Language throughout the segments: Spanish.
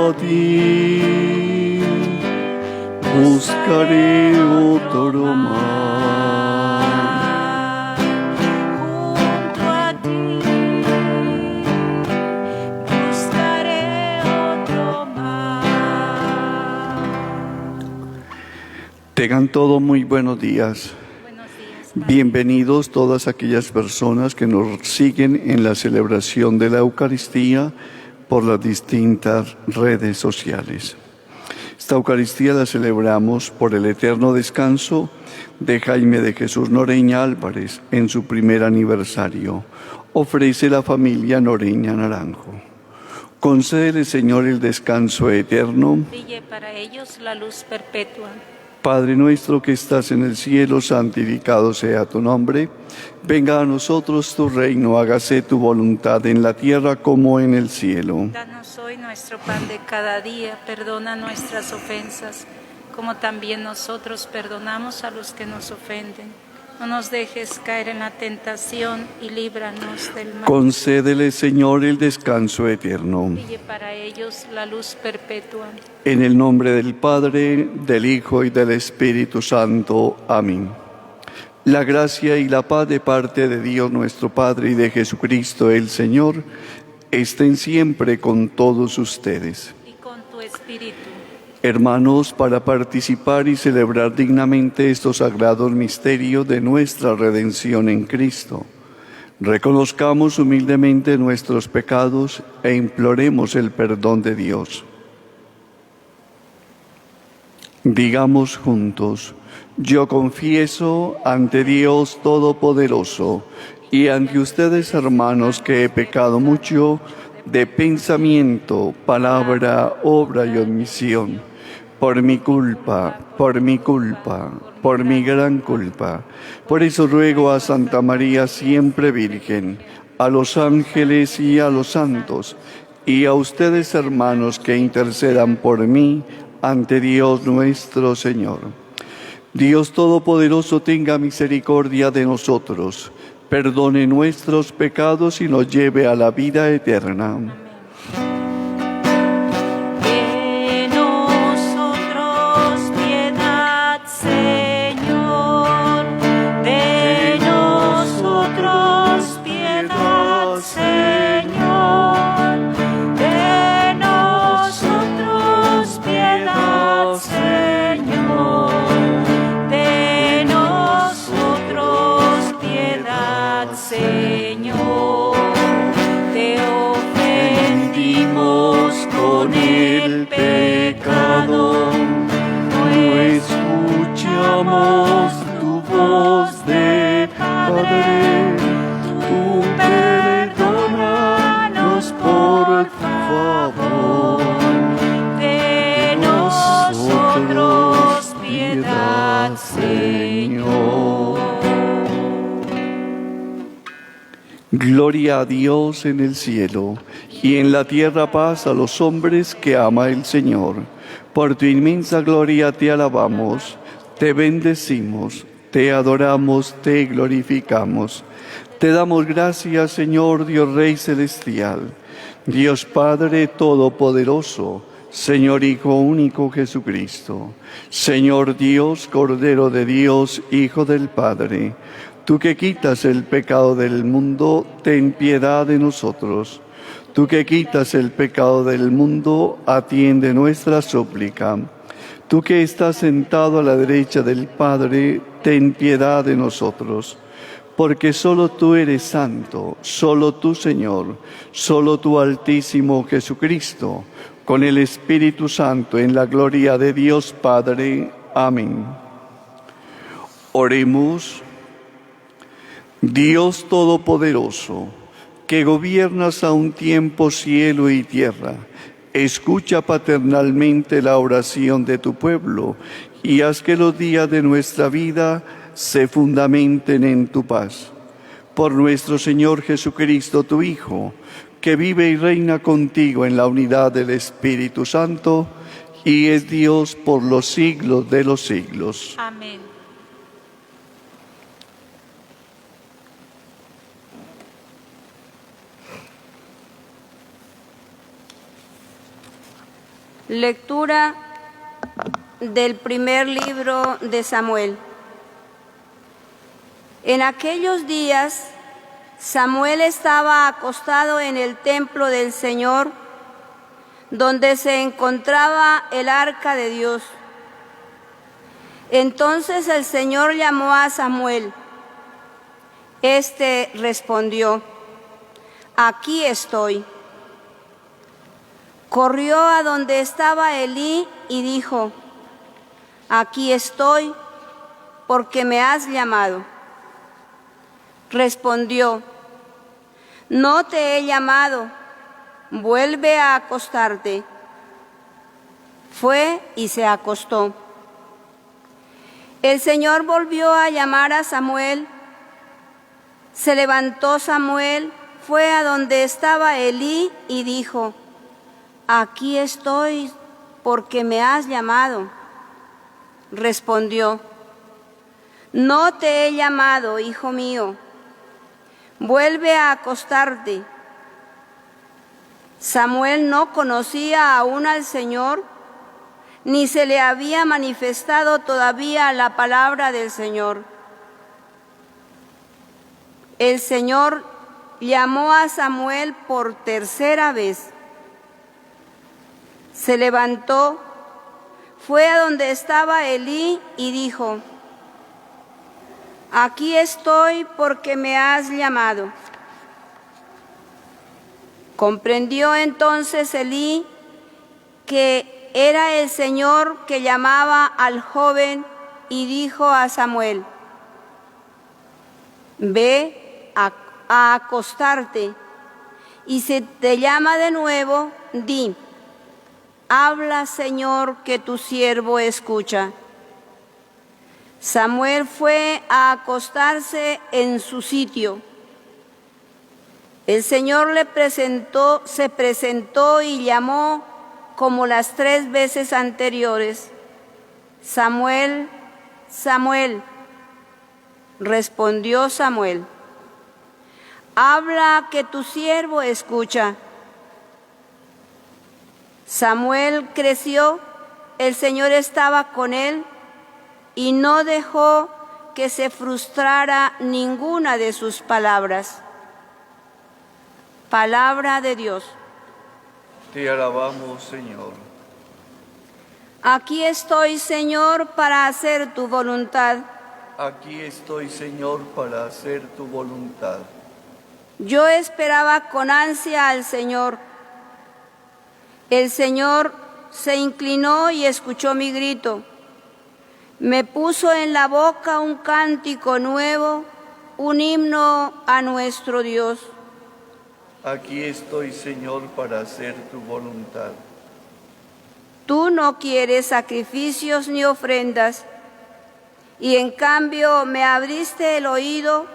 a ti, buscaré otro mar. Junto a ti, buscaré otro mar. Tengan todos muy buenos días. Buenos días, Padre. Bienvenidos todas aquellas personas que nos siguen en la celebración de la Eucaristía por las distintas redes sociales. Esta Eucaristía la celebramos por el eterno descanso de Jaime de Jesús Noreña Álvarez en su primer aniversario. Ofrece la familia Noreña Naranjo. Concédele, Señor, el descanso eterno. Brille para ellos la luz perpetua. Padre nuestro que estás en el cielo, santificado sea tu nombre. Venga a nosotros tu reino, hágase tu voluntad en la tierra como en el cielo. Danos hoy nuestro pan de cada día, perdona nuestras ofensas, como también nosotros perdonamos a los que nos ofenden. No nos dejes caer en la tentación y líbranos del mal. Concédele, Señor, el descanso eterno. Brille para ellos la luz perpetua. En el nombre del Padre, del Hijo y del Espíritu Santo. Amén. La gracia y la paz de parte de Dios nuestro Padre y de Jesucristo el Señor estén siempre con todos ustedes. Y con tu espíritu. Hermanos, para participar y celebrar dignamente estos sagrados misterios de nuestra redención en Cristo, reconozcamos humildemente nuestros pecados e imploremos el perdón de Dios. Digamos juntos: yo confieso ante Dios Todopoderoso y ante ustedes, hermanos, que he pecado mucho de pensamiento, palabra, obra y omisión, por mi culpa, por mi gran culpa. Por eso ruego a Santa María siempre Virgen, a los ángeles y a los santos, y a ustedes, hermanos, que intercedan por mí ante Dios nuestro Señor. Dios Todopoderoso tenga misericordia de nosotros, perdone nuestros pecados y nos lleve a la vida eterna. De nosotros piedad, Señor. De nosotros piedad, Señor. De nosotros piedad, Señor. De nosotros piedad, Señor. Te ofendimos con el pecado, no escuchamos tu voz de Padre. Tú perdónanos por favor. De nosotros piedad, Señor. Gloria a Dios en el cielo, y en la tierra paz a los hombres que ama el Señor. Por tu inmensa gloria te alabamos, te bendecimos, te adoramos, te glorificamos. Te damos gracias, Señor Dios Rey Celestial, Dios Padre Todopoderoso, Señor Hijo único Jesucristo, Señor Dios, Cordero de Dios, Hijo del Padre. Tú que quitas el pecado del mundo, ten piedad de nosotros. Tú que quitas el pecado del mundo, atiende nuestra súplica. Tú que estás sentado a la derecha del Padre, ten piedad de nosotros. Porque solo tú eres santo, solo tú, Señor, solo tú, Altísimo Jesucristo, con el Espíritu Santo, en la gloria de Dios Padre. Amén. Oremos. Dios Todopoderoso, que gobiernas a un tiempo cielo y tierra, escucha paternalmente la oración de tu pueblo y haz que los días de nuestra vida se fundamenten en tu paz. Por nuestro Señor Jesucristo, tu Hijo, que vive y reina contigo en la unidad del Espíritu Santo y es Dios por los siglos de los siglos. Amén. Lectura del primer libro de Samuel. En aquellos días, Samuel estaba acostado en el templo del Señor, donde se encontraba el arca de Dios. Entonces el Señor llamó a Samuel. Este respondió: «Aquí estoy». Corrió a donde estaba Elí y dijo: «Aquí estoy, porque me has llamado». Respondió: «No te he llamado, vuelve a acostarte». Fue y se acostó. El Señor volvió a llamar a Samuel. Se levantó Samuel, fue a donde estaba Elí y dijo: «Aquí estoy, porque me has llamado». Respondió: «No te he llamado, hijo mío, vuelve a acostarte». Samuel no conocía aún al Señor, ni se le había manifestado todavía la palabra del Señor. El Señor llamó a Samuel por tercera vez. Se levantó, fue a donde estaba Elí y dijo: «Aquí estoy, porque me has llamado». Comprendió entonces Elí que era el Señor que llamaba al joven y dijo a Samuel: «Ve a acostarte, y si te llama de nuevo, di: habla, Señor, que tu siervo escucha». Samuel fue a acostarse en su sitio. El Señor se presentó y llamó como las 3 veces anteriores: «Samuel, Samuel». Respondió Samuel: «Habla, que tu siervo escucha». Samuel creció, el Señor estaba con él y no dejó que se frustrara ninguna de sus palabras. Palabra de Dios. Te alabamos, Señor. Aquí estoy, Señor, para hacer tu voluntad. Aquí estoy, Señor, para hacer tu voluntad. Yo esperaba con ansia al Señor. El Señor se inclinó y escuchó mi grito. Me puso en la boca un cántico nuevo, un himno a nuestro Dios. Aquí estoy, Señor, para hacer tu voluntad. Tú no quieres sacrificios ni ofrendas, y en cambio me abriste el oído.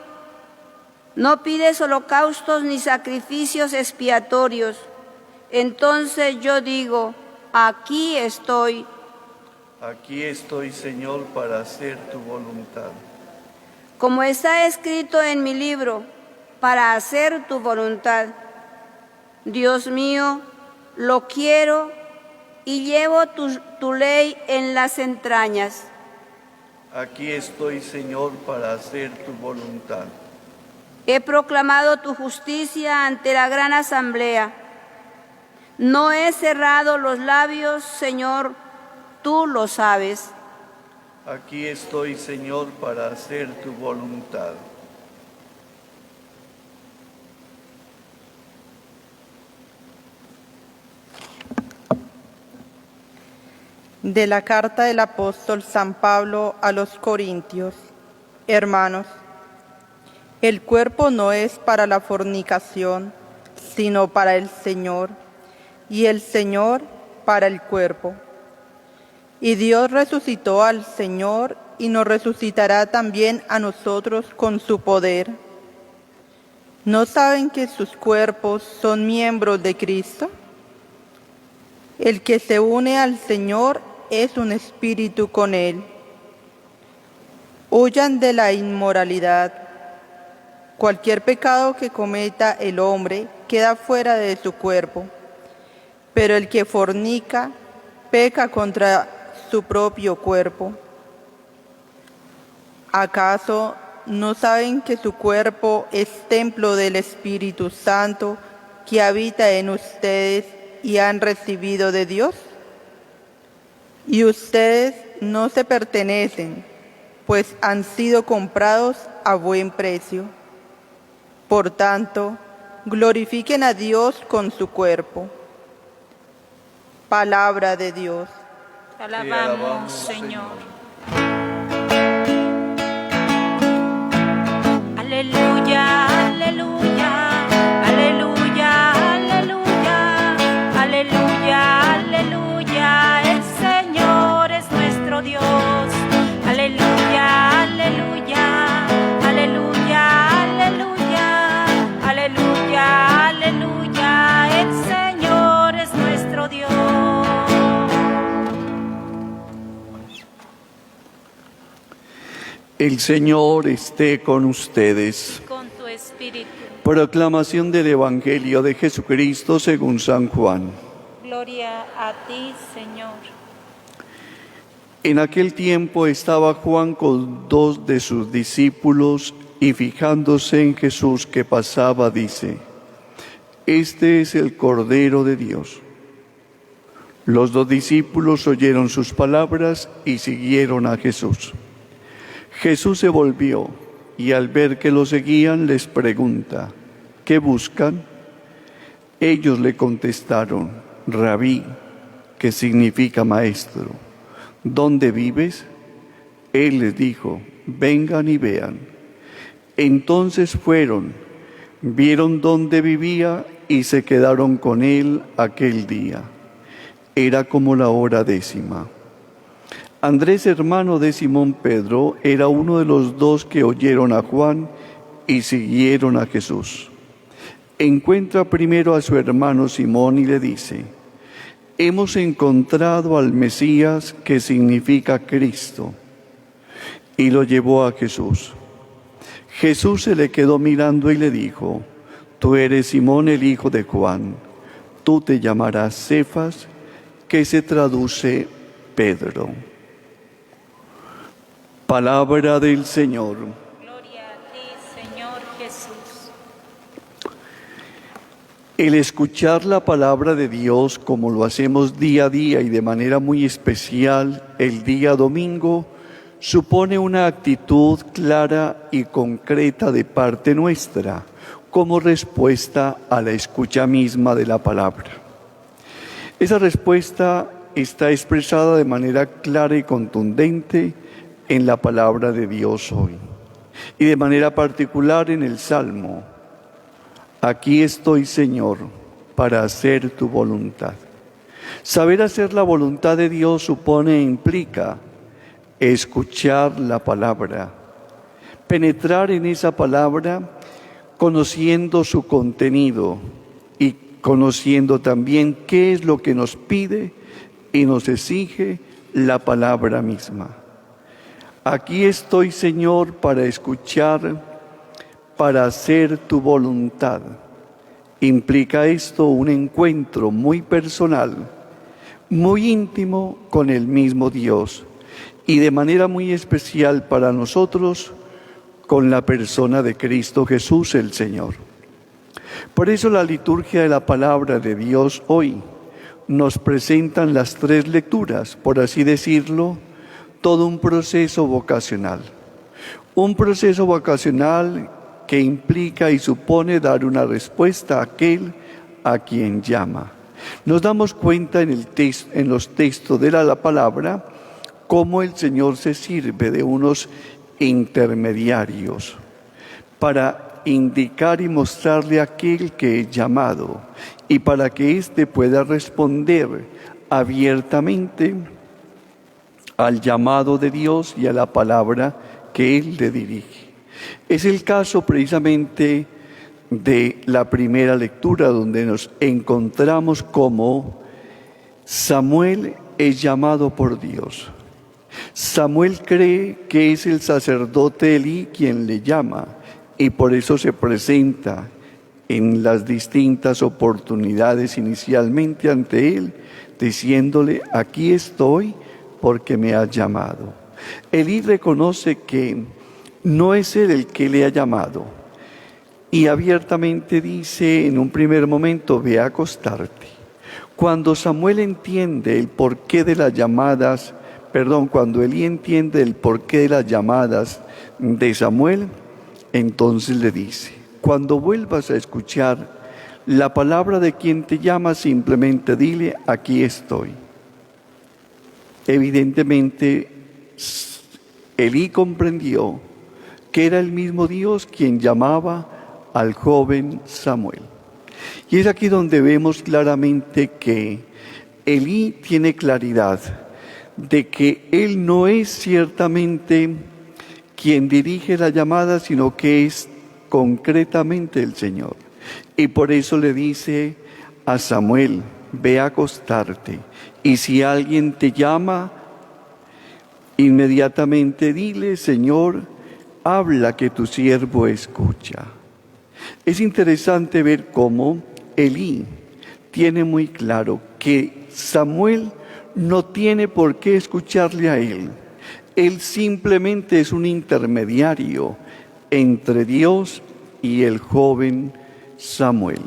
No pides holocaustos ni sacrificios expiatorios. Entonces yo digo: aquí estoy. Aquí estoy, Señor, para hacer tu voluntad. Como está escrito en mi libro, para hacer tu voluntad. Dios mío, lo quiero y llevo tu ley en las entrañas. Aquí estoy, Señor, para hacer tu voluntad. He proclamado tu justicia ante la gran asamblea. No he cerrado los labios, Señor, tú lo sabes. Aquí estoy, Señor, para hacer tu voluntad. De la carta del apóstol San Pablo a los Corintios. Hermanos, el cuerpo no es para la fornicación, sino para el Señor, y el Señor para el cuerpo. Y Dios resucitó al Señor y nos resucitará también a nosotros con su poder. ¿No saben que sus cuerpos son miembros de Cristo? El que se une al Señor es un espíritu con Él. Huyan de la inmoralidad. Cualquier pecado que cometa el hombre queda fuera de su cuerpo, pero el que fornica peca contra su propio cuerpo. ¿Acaso no saben que su cuerpo es templo del Espíritu Santo que habita en ustedes y han recibido de Dios? Y ustedes no se pertenecen, pues han sido comprados a buen precio. Por tanto, glorifiquen a Dios con su cuerpo. Palabra de Dios. Te alabamos, Señor. Aleluya, aleluya, aleluya, aleluya, aleluya, aleluya. El Señor es nuestro Dios. Aleluya, aleluya, aleluya, aleluya, aleluya, aleluya. El Señor es nuestro Dios. El Señor esté con ustedes. Con tu espíritu. Proclamación del Evangelio de Jesucristo según San Juan. Gloria a ti, Señor. En aquel tiempo estaba Juan con 2 de sus discípulos y fijándose en Jesús que pasaba, dice: Este es el Cordero de Dios. Los 2 discípulos oyeron sus palabras y siguieron a Jesús. Jesús se volvió y al ver que lo seguían les pregunta: ¿qué buscan? Ellos le contestaron: Rabí, que significa maestro, ¿dónde vives? Él les dijo: vengan y vean. Entonces fueron, vieron dónde vivía y se quedaron con él aquel día. Era como la hora 10:00. Andrés, hermano de Simón Pedro, era uno de los 2 que oyeron a Juan y siguieron a Jesús. Encuentra primero a su hermano Simón y le dice: hemos encontrado al Mesías, que significa Cristo. Y lo llevó a Jesús. Jesús se le quedó mirando y le dijo: tú eres Simón, el hijo de Juan. Tú te llamarás Cefas, que se traduce Pedro. Palabra del Señor. Gloria a ti, Señor Jesús. El escuchar la palabra de Dios, como lo hacemos día a día y de manera muy especial el día domingo, supone una actitud clara y concreta de parte nuestra, como respuesta a la escucha misma de la palabra. Esa respuesta está expresada de manera clara y contundente en la palabra de Dios hoy, y de manera particular en el Salmo: aquí estoy, Señor, para hacer tu voluntad. Saber hacer la voluntad de Dios supone e implica escuchar la palabra, penetrar en esa palabra conociendo su contenido y conociendo también qué es lo que nos pide y nos exige la palabra misma. Aquí estoy, Señor, para escuchar, para hacer tu voluntad. Implica esto un encuentro muy personal, muy íntimo con el mismo Dios, y de manera muy especial para nosotros con la persona de Cristo Jesús el Señor. Por eso la liturgia de la palabra de Dios hoy nos presentan las 3 lecturas, por así decirlo, todo un proceso vocacional. Un proceso vocacional que implica y supone dar una respuesta a aquel a quien llama. Nos damos cuenta en los textos de la palabra cómo el Señor se sirve de unos intermediarios para indicar y mostrarle a aquel que es llamado, y para que éste pueda responder abiertamente al llamado de Dios y a la palabra que Él le dirige. Es el caso precisamente de la primera lectura, donde nos encontramos como Samuel es llamado por Dios. Samuel cree que es el sacerdote Elí quien le llama, y por eso se presenta en las distintas oportunidades inicialmente ante Él, diciéndole, aquí estoy porque me has llamado. Elí reconoce que no es Él el que le ha llamado y abiertamente dice en un primer momento, ve a acostarte. Cuando Samuel entiende el porqué de las llamadas, cuando Elí entiende el porqué de las llamadas de Samuel, entonces le dice, cuando vuelvas a escuchar la palabra de quien te llama, simplemente dile, aquí estoy. Evidentemente, Elí comprendió que era el mismo Dios quien llamaba al joven Samuel. Y es aquí donde vemos claramente que Elí tiene claridad de que él no es ciertamente quien dirige la llamada, sino que es concretamente el Señor. Y por eso le dice a Samuel, ve a acostarte. Y si alguien te llama, inmediatamente dile, Señor, habla que tu siervo escucha. Es interesante ver cómo Elí tiene muy claro que Samuel no tiene por qué escucharle a él. Él simplemente es un intermediario entre Dios y el joven Samuel.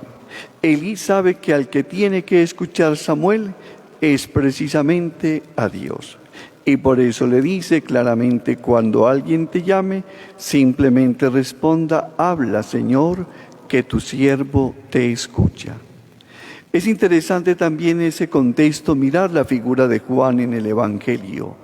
Elí sabe que al que tiene que escuchar Samuel es precisamente a Dios. Y por eso le dice claramente, cuando alguien te llame, simplemente responda, habla, Señor, que tu siervo te escucha. Es interesante también en ese contexto mirar la figura de Juan en el Evangelio,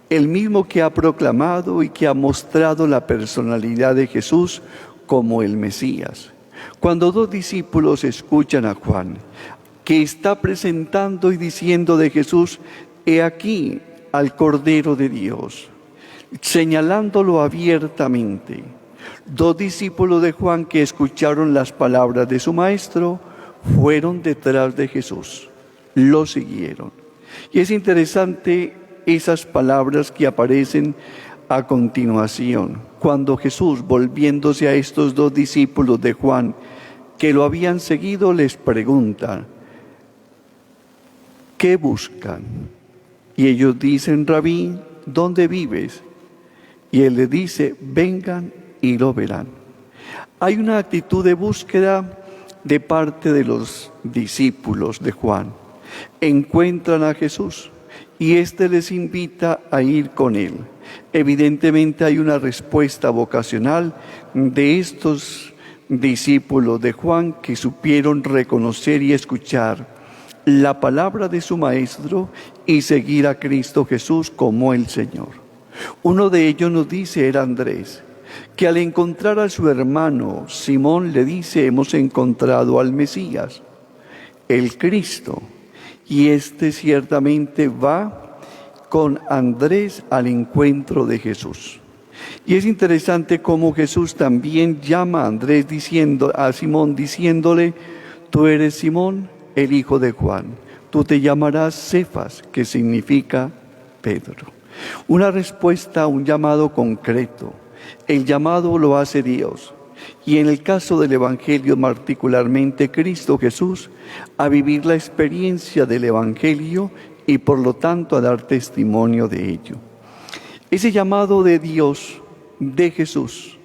el mismo que ha proclamado y que ha mostrado la personalidad de Jesús como el Mesías. Cuando dos discípulos escuchan a Juan, que está presentando y diciendo de Jesús, he aquí al Cordero de Dios, señalándolo abiertamente. Dos discípulos de Juan que escucharon las palabras de su maestro fueron detrás de Jesús, lo siguieron. Y es interesante esas palabras que aparecen a continuación, cuando Jesús, volviéndose a estos dos discípulos de Juan que lo habían seguido, les pregunta, ¿qué buscan? Y ellos dicen, Rabí, ¿dónde vives? Y él les dice, vengan y lo verán. Hay una actitud de búsqueda de parte de los discípulos de Juan. Encuentran a Jesús y éste les invita a ir con él. Evidentemente hay una respuesta vocacional de estos discípulos de Juan que supieron reconocer y escuchar la palabra de su maestro y seguir a Cristo Jesús como el Señor. Uno de ellos nos dice, era Andrés, que al encontrar a su hermano Simón le dice, hemos encontrado al Mesías, el Cristo. Y este ciertamente va con Andrés al encuentro de Jesús. Y es interesante cómo Jesús también llama a Andrés a Simón diciéndole, tú eres Simón, el hijo de Juan, tú te llamarás Cefas, que significa Pedro. Una respuesta a un llamado concreto. El llamado lo hace Dios. Y en el caso del Evangelio, particularmente Cristo Jesús, a vivir la experiencia del Evangelio y por lo tanto a dar testimonio de ello. Ese llamado de Dios, de Jesús,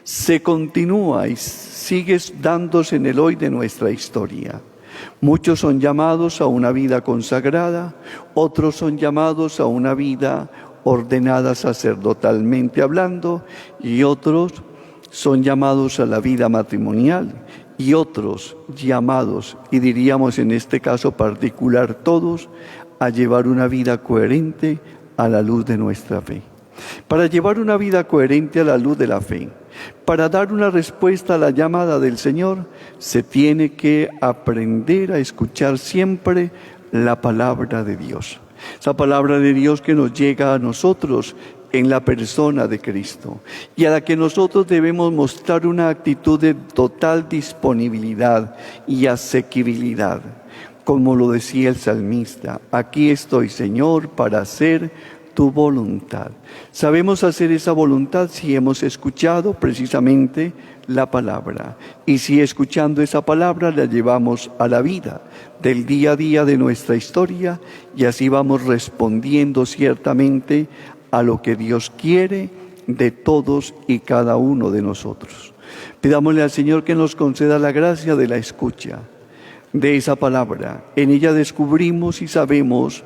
se continúa y sigue dándose en el hoy de nuestra historia. Muchos son llamados a una vida consagrada, otros son llamados a una vida ordenada sacerdotalmente hablando, y otros son llamados a la vida matrimonial, y otros llamados, y diríamos en este caso particular todos, a llevar una vida coherente a la luz de nuestra fe. Para llevar una vida coherente a la luz de la fe, para dar una respuesta a la llamada del Señor, se tiene que aprender a escuchar siempre la palabra de Dios. Esa palabra de Dios que nos llega a nosotros en la persona de Cristo y a la que nosotros debemos mostrar una actitud de total disponibilidad y asequibilidad. Como lo decía el salmista, aquí estoy, Señor, para hacer tu voluntad. Sabemos hacer esa voluntad si hemos escuchado precisamente la palabra. Y si escuchando esa palabra la llevamos a la vida del día a día de nuestra historia, y así vamos respondiendo ciertamente a lo que Dios quiere de todos y cada uno de nosotros. Pidámosle al Señor que nos conceda la gracia de la escucha de esa palabra. En ella descubrimos y sabemos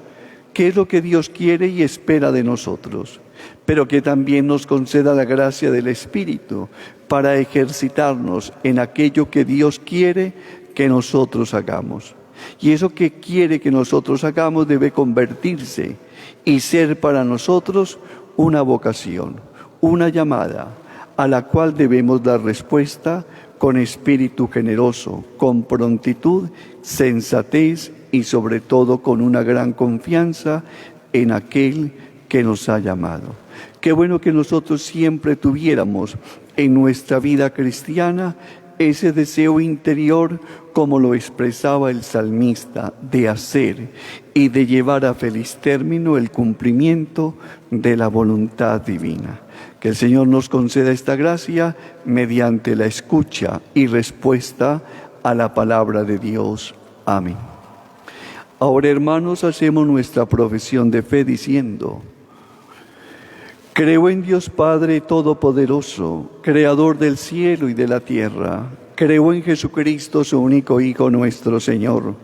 qué es lo que Dios quiere y espera de nosotros, pero que también nos conceda la gracia del Espíritu para ejercitarnos en aquello que Dios quiere que nosotros hagamos. Y eso que quiere que nosotros hagamos debe convertirse y ser para nosotros una vocación, una llamada, a la cual debemos dar respuesta con espíritu generoso, con prontitud, sensatez y sobre todo con una gran confianza en aquel que nos ha llamado. Qué bueno que nosotros siempre tuviéramos en nuestra vida cristiana ese deseo interior, como lo expresaba el salmista, de hacer y de llevar a feliz término el cumplimiento de la voluntad divina. Que el Señor nos conceda esta gracia mediante la escucha y respuesta a la palabra de Dios. Amén. Ahora, hermanos, hacemos nuestra profesión de fe diciendo: creo en Dios Padre Todopoderoso, Creador del cielo y de la tierra. Creo en Jesucristo, su único Hijo, nuestro Señor,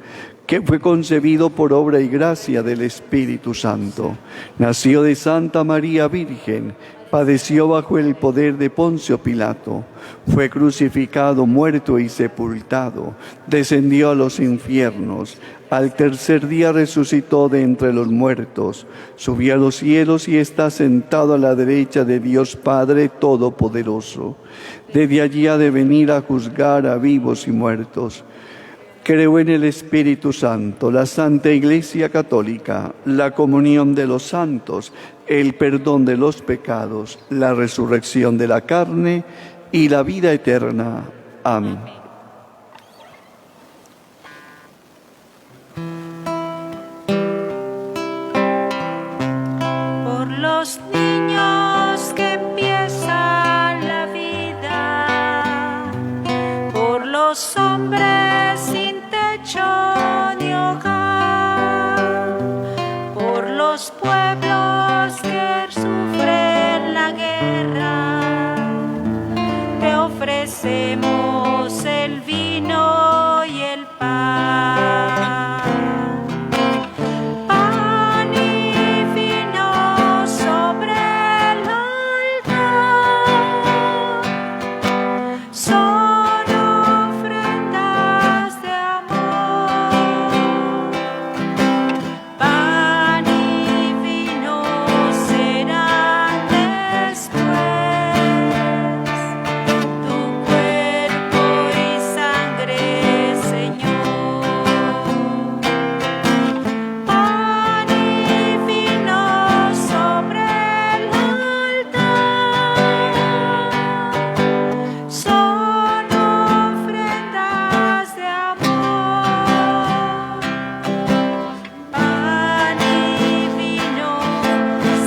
que fue concebido por obra y gracia del Espíritu Santo. Nació de Santa María Virgen, padeció bajo el poder de Poncio Pilato, fue crucificado, muerto y sepultado, descendió a los infiernos, al tercer día resucitó de entre los muertos, subió a los cielos y está sentado a la derecha de Dios Padre Todopoderoso. Desde allí ha de venir a juzgar a vivos y muertos. Creo en el Espíritu Santo, la Santa Iglesia Católica, la comunión de los santos, el perdón de los pecados, la resurrección de la carne y la vida eterna. Amén. Por los niños que empiezan la vida, por los hombres sin techo ni hogar, por los pueblos que sufren la guerra, te ofrecemos el vino y el pan. Pan y vino sobre el altar son ofrendas de amor. Pan y vino serán después tu cuerpo y sangre, Señor. Pan y vino sobre el altar son ofrendas de amor. Pan y vino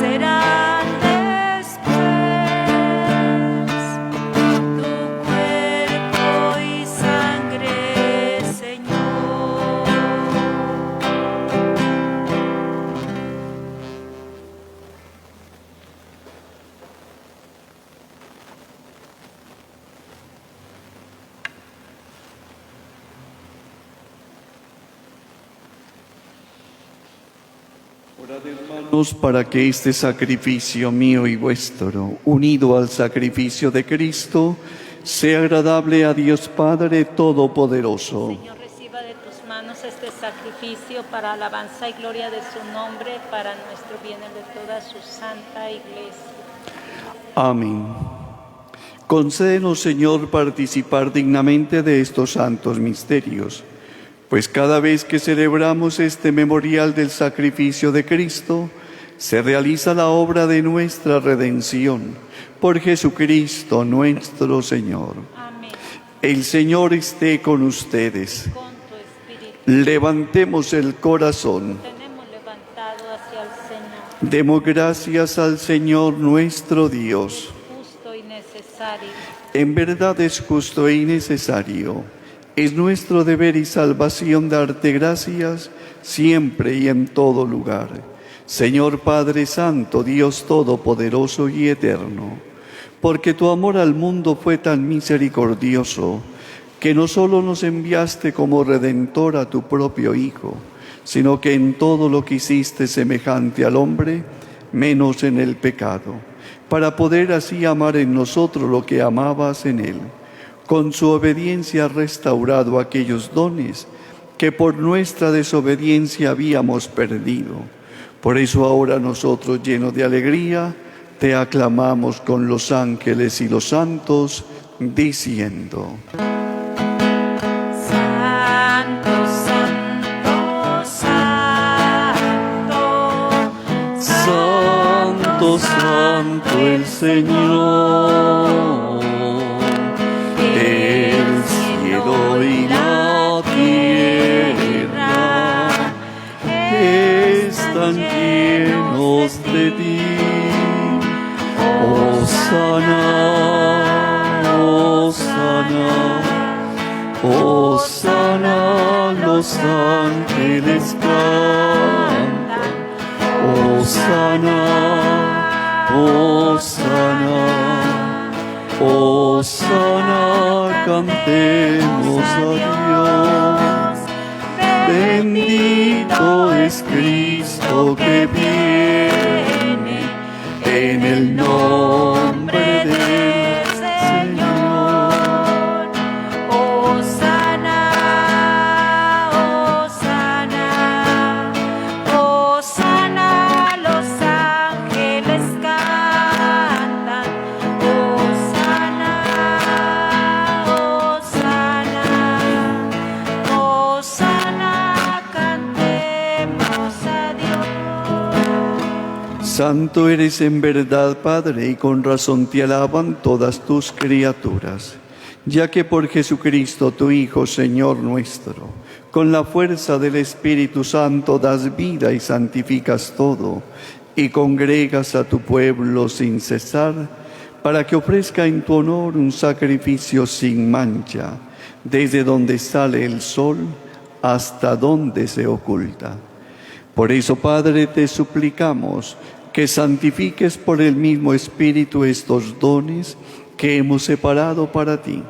serán después tu cuerpo y sangre, Señor. Orad, hermanos, para que este sacrificio mío y vuestro, unido al sacrificio de Cristo, sea agradable a Dios Padre Todopoderoso. Señor, reciba de tus manos este sacrificio para alabanza y gloria de su nombre, para nuestro bien y de toda su santa iglesia. Amén. Concédenos, Señor, participar dignamente de estos santos misterios, pues cada vez que celebramos este memorial del sacrificio de Cristo, se realiza la obra de nuestra redención. Por Jesucristo nuestro Señor. Amén. El Señor esté con ustedes. Con tu espíritu Levantemos el corazón. tenemos levantado hacia el Señor. Demos gracias al Señor nuestro Dios. Justo y necesario. En verdad es justo y necesario. Es nuestro deber y salvación darte gracias siempre y en todo lugar. Señor Padre Santo, Dios Todopoderoso y Eterno, porque tu amor al mundo fue tan misericordioso, que no solo nos enviaste como Redentor a tu propio Hijo, sino que en todo lo que hiciste semejante al hombre, menos en el pecado, para poder así amar en nosotros lo que amabas en Él. Con su obediencia has restaurado aquellos dones que por nuestra desobediencia habíamos perdido. Por eso ahora nosotros, llenos de alegría, te aclamamos con los ángeles y los santos, diciendo: Santo, santo, santo. Santo, santo el Señor. El cielo y la tierra están llenos de ti. Hosana, hosana, hosana, los ángeles cantan. Hosana, hosana, hosana, cantemos a Dios. Bendito es Cristo que viene en el nombre del Señor. Hosana, hosana, hosana, los ángeles cantan. Hosana, hosana, hosana, cantemos a Dios. Santo eres en verdad, Padre, y con razón te alaban todas tus criaturas, ya que por Jesucristo, tu Hijo, Señor nuestro, con la fuerza del Espíritu Santo das vida y santificas todo, y congregas a tu pueblo sin cesar, para que ofrezca en tu honor un sacrificio sin mancha, desde donde sale el sol hasta donde se oculta. Por eso, Padre, te suplicamos que santifiques por el mismo Espíritu estos dones que hemos separado para ti,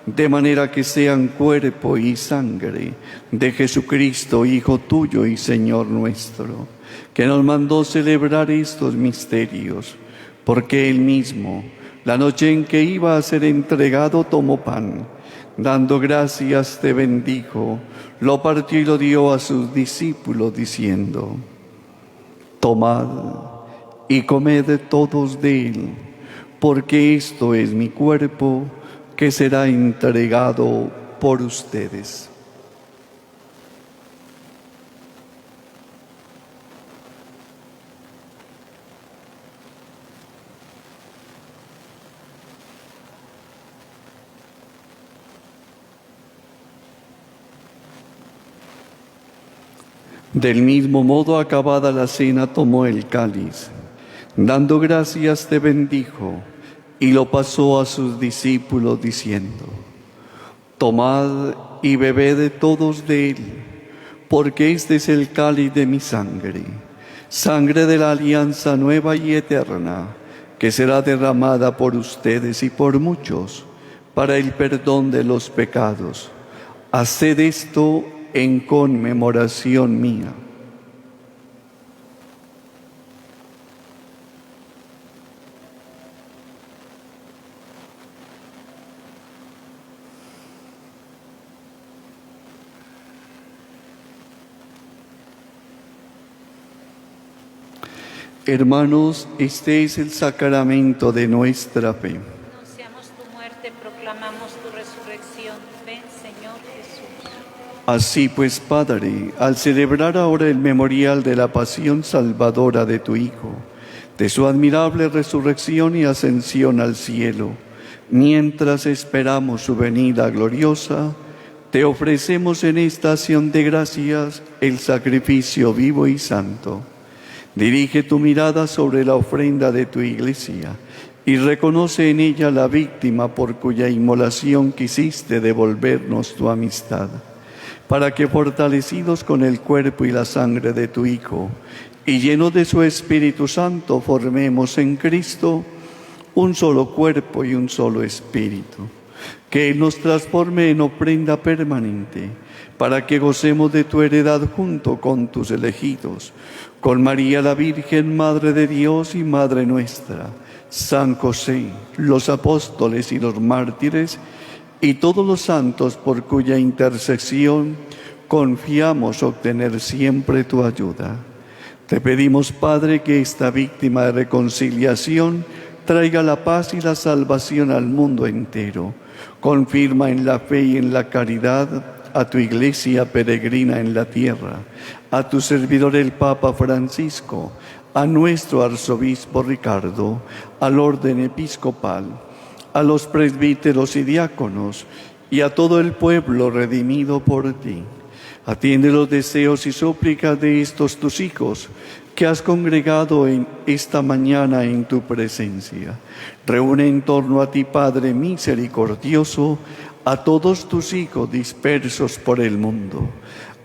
de manera que sean cuerpo y sangre de Jesucristo, Hijo tuyo y Señor nuestro, que nos mandó celebrar estos misterios, porque Él mismo, la noche en que iba a ser entregado, tomó pan, dando gracias te bendijo, lo partió y lo dio a sus discípulos, diciendo: tomad y comed todos de él, porque esto es mi cuerpo que será entregado por ustedes. Del mismo modo, acabada la cena, tomó el cáliz. Dando gracias te bendijo y lo pasó a sus discípulos diciendo: tomad y bebed todos de él, porque este es el cáliz de mi sangre, sangre de la alianza nueva y eterna, que será derramada por ustedes y por muchos para el perdón de los pecados. Haced esto en conmemoración mía. Hermanos, este es el sacramento de nuestra fe. Anunciamos tu muerte, proclamamos tu resurrección. Ven, Señor Jesús. Así pues, Padre, al celebrar ahora el memorial de la pasión salvadora de tu Hijo, de su admirable resurrección y ascensión al cielo, mientras esperamos su venida gloriosa, te ofrecemos en esta acción de gracias el sacrificio vivo y santo Dirige tu mirada sobre la ofrenda de tu iglesia y reconoce en ella la víctima por cuya inmolación quisiste devolvernos tu amistad, para que fortalecidos con el cuerpo y la sangre de tu Hijo y llenos de su Espíritu Santo formemos en Cristo un solo cuerpo y un solo espíritu. Que Él nos transforme en ofrenda permanente, para que gocemos de tu heredad junto con tus elegidos, con María la Virgen, Madre de Dios y Madre nuestra, San José, los apóstoles y los mártires, y todos los santos por cuya intercesión confiamos obtener siempre tu ayuda. Te pedimos, Padre, que esta víctima de reconciliación traiga la paz y la salvación al mundo entero. Confirma en la fe y en la caridad a tu iglesia peregrina en la tierra, a tu servidor el Papa Francisco, a nuestro arzobispo Ricardo, al orden episcopal, a los presbíteros y diáconos y a todo el pueblo redimido por ti. Atiende los deseos y súplicas de estos tus hijos que has congregado en esta mañana en tu presencia. Reúne en torno a ti, Padre misericordioso, a todos tus hijos dispersos por el mundo,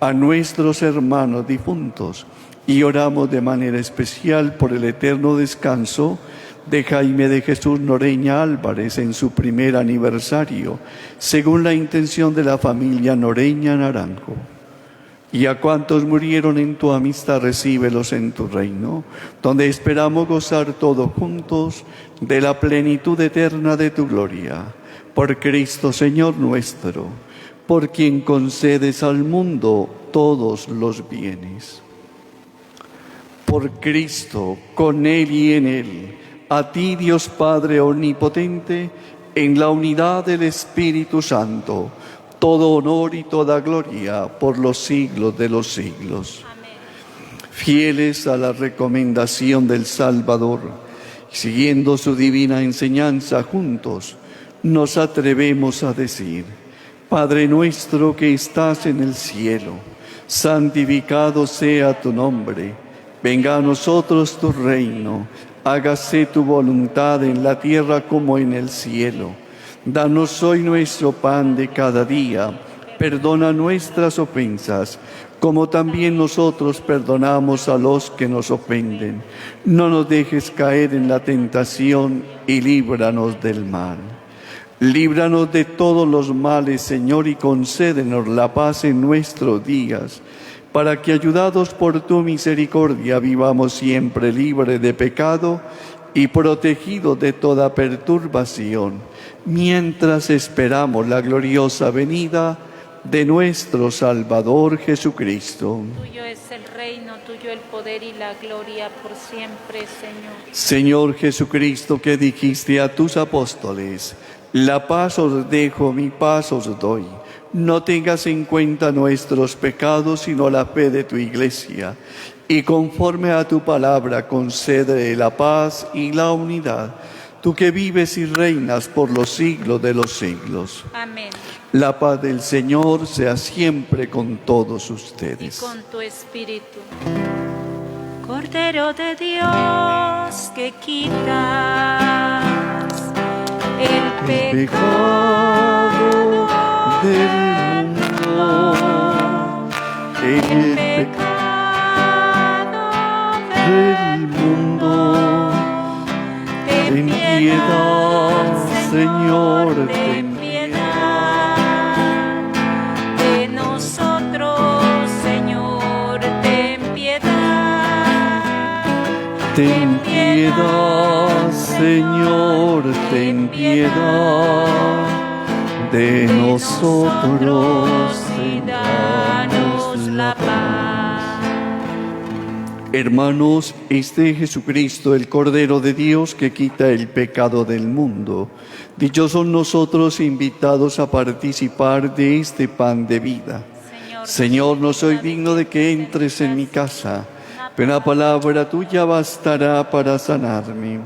a nuestros hermanos difuntos, y oramos de manera especial por el eterno descanso de Jaime de Jesús Noreña Álvarez en su primer aniversario, según la intención de la familia Noreña Naranjo. Y a cuantos murieron en tu amistad, recíbelos en tu reino, donde esperamos gozar todos juntos de la plenitud eterna de tu gloria. Por Cristo Señor nuestro, por quien concedes al mundo todos los bienes. Por Cristo, con Él y en Él, a ti Dios Padre omnipotente, en la unidad del Espíritu Santo, todo honor y toda gloria por los siglos de los siglos. Amén. Fieles a la recomendación del Salvador, siguiendo su divina enseñanza juntos, nos atrevemos a decir: Padre nuestro que estás en el cielo, santificado sea tu nombre. Venga a nosotros tu reino, hágase tu voluntad en la tierra como en el cielo. Danos hoy nuestro pan de cada día, perdona nuestras ofensas, como también nosotros perdonamos a los que nos ofenden. No nos dejes caer en la tentación y líbranos del mal. Líbranos de todos los males, Señor, y concédenos la paz en nuestros días, para que, ayudados por tu misericordia, vivamos siempre libres de pecado y protegidos de toda perturbación, mientras esperamos la gloriosa venida de nuestro Salvador Jesucristo. Tuyo es el reino, tuyo el poder y la gloria por siempre, Señor. Señor Jesucristo, que dijiste a tus apóstoles: la paz os dejo, mi paz os doy. No tengas en cuenta nuestros pecados, sino la fe de tu iglesia. Y conforme a tu palabra, concede la paz y la unidad. Tú que vives y reinas por los siglos de los siglos. Amén. La paz del Señor sea siempre con todos Y ustedes. con tu espíritu. Cordero de Dios, que quitas el pecado del mundo, el pecado del mundo. Ten piedad, Señor, ten piedad de nosotros, Señor, ten piedad. Ten piedad, Señor, ten piedad de nosotros y danos la paz. Hermanos, este es Jesucristo, el Cordero de Dios que quita el pecado del mundo. Dichosos nosotros invitados a participar de este pan de vida. Señor, no soy digno de que entres en mi casa, pero una palabra tuya bastará para sanarme.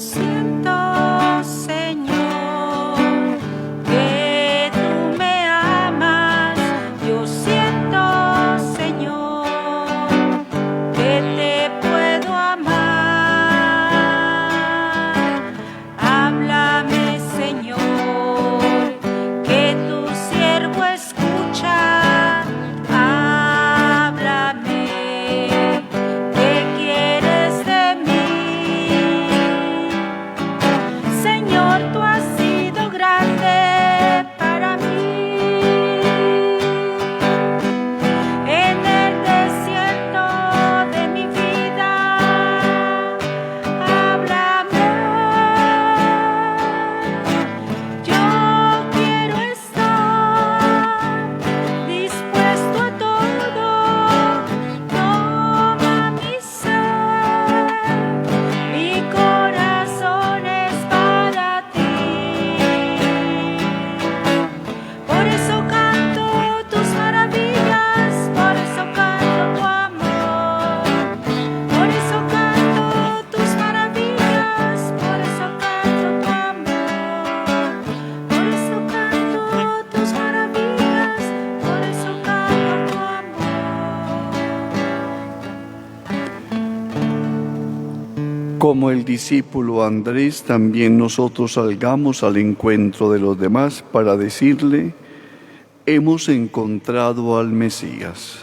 siento, Señor, que tú me amas. Yo siento, Señor, que te puedo amar. Háblame, Señor, que tu siervo escucha. Háblame, ¿qué quieres de mí? Señor, tú has sido grande para mí. En el desierto de mi vida, háblame. Yo quiero estar dispuesto a todo. Toma mi ser, mi corazón es para ti. Por eso canto tus maravillas, por eso canto tu amor. Por eso canto tus maravillas, por eso canto tu amor. Por eso canto tus maravillas, por eso canto tu amor. Como el discípulo Andrés, también nosotros salgamos al encuentro de los demás para decirle: hemos encontrado al Mesías.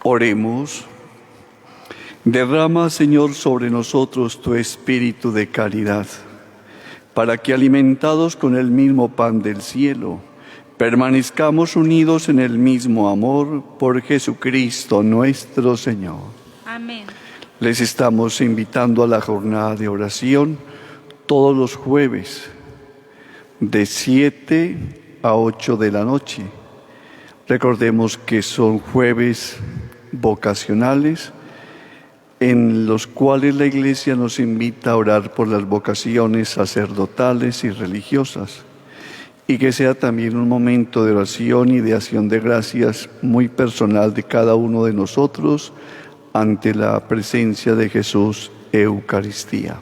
Oremos. Derrama, Señor, sobre nosotros tu espíritu de caridad, para que, alimentados con el mismo pan del cielo, permanezcamos unidos en el mismo amor por Jesucristo nuestro Señor. Amén. Les estamos invitando a la jornada de oración todos los jueves de 7 a 8 de la noche. Recordemos que son jueves vocacionales en los cuales la Iglesia nos invita a orar por las vocaciones sacerdotales y religiosas, y que sea también un momento de oración y de acción de gracias muy personal de cada uno de nosotros ante la presencia de Jesús Eucaristía.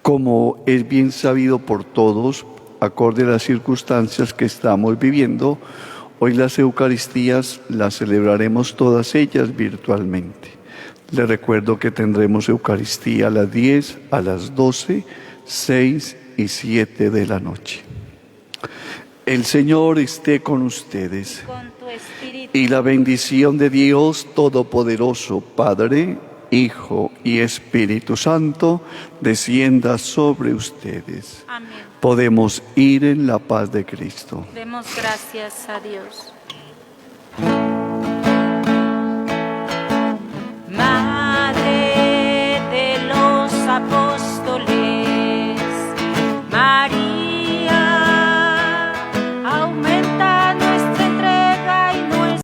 Como es bien sabido por todos, acorde a las circunstancias que estamos viviendo, hoy las Eucaristías las celebraremos todas ellas virtualmente. Les recuerdo que tendremos Eucaristía a las 10, a las 12, 6 y 7 de la noche. El Señor esté con ustedes. Con tu espíritu. Y la bendición de Dios Todopoderoso, Padre, Hijo y Espíritu Santo, descienda sobre ustedes. Amén. Podemos ir en la paz de Cristo. Demos gracias a Dios. Madre de los apóstoles,